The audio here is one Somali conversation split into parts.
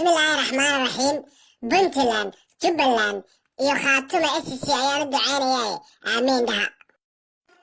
بسم الله الرحمن الرحيم. بنتلاند جبلاند iyo khaatuma SC ayaan u ducaynayaa aamiin dhaha.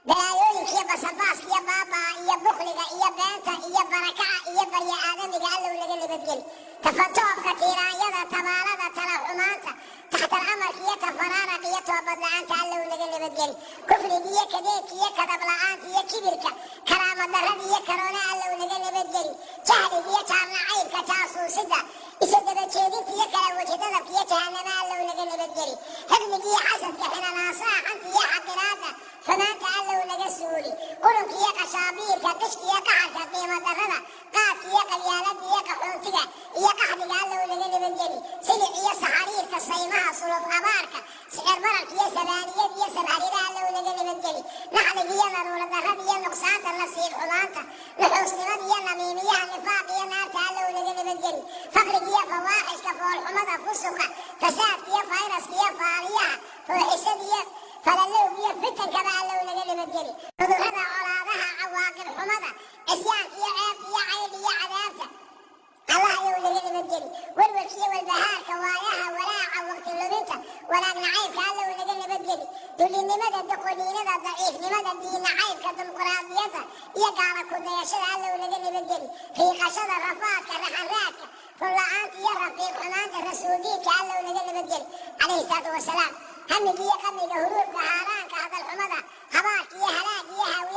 balaayooyinka iyo basabaaska iyo baabaa iyo bukhliga iyo beenta iyo barakaca iyo barya aadamiga allow laga nabadgeli. tafatoobka tiiraanyada tabaalada tala xumaanta taxtal amarka iyo tafaraaraqa iyo toobad la-aanta allow laga nabadgeli. kufriga iyo kadeedka iyo kadab la-aanta iyo kibirka karaama darrada iyo karoona allow laga nabadgeli. jahliga iyo jaarnacaybka jaasuusida isu daba jeedinta iyo kala wajidadabka iyo jahanama allow laga nabadgeli. xifdiga iyo xasadka xinanaasaha xanta iyo xaqiraada xumaanta allow laga suuli. qurunka iyo qashaabiirka qishka iyo qaxarka qiimo darrada qaadka iyo qabyaalada iyo qaxoontiga iyo qaxdiga allow laga nabadgeli. silic iyo saxariirka saymaha suluf abaarka sicir bararka iyo sabaaniyada iyo sabharida allow laga nabadgeli. naxliga iyo naruura darrada iyo nuqsaanta nasiib xumaanta nuxuusnimada iyo namiimiyaha nifaaq iyo naarta allow laga nabadgeli. faqriga iyo fawaaxishka foolxumada fusuqa fasaadka iyo fayraska iyo faaliyaha fooxisada iyo falalowga iyo fitankaba allow laga nabadgeli. cudurrada colaadaha cawaaqib xumada cisyaanka iyo ceebta iyo caydha iyo cadaabta allah allow laga nabadgeli. walwalka iyo walbahaarka waayaha walaaca waqti luminta wanaag nacaybka allow laga nabadgeli. dulinimada doqoniinada daciifnimada diin nacaybka dimuqraadiyadda iyo gaala kudayashada allow laga nabadgeli. riiqashada rafaadka raxanraadka run-la-aanta iyo rafiiq xumaanta rasuuldiinka allow laga nabadgeli calayhi salaatu wasalaam. hamiga iyo qamiga huruubka haaraanka hadal xumada habaarka iyo halaag iyo haawiya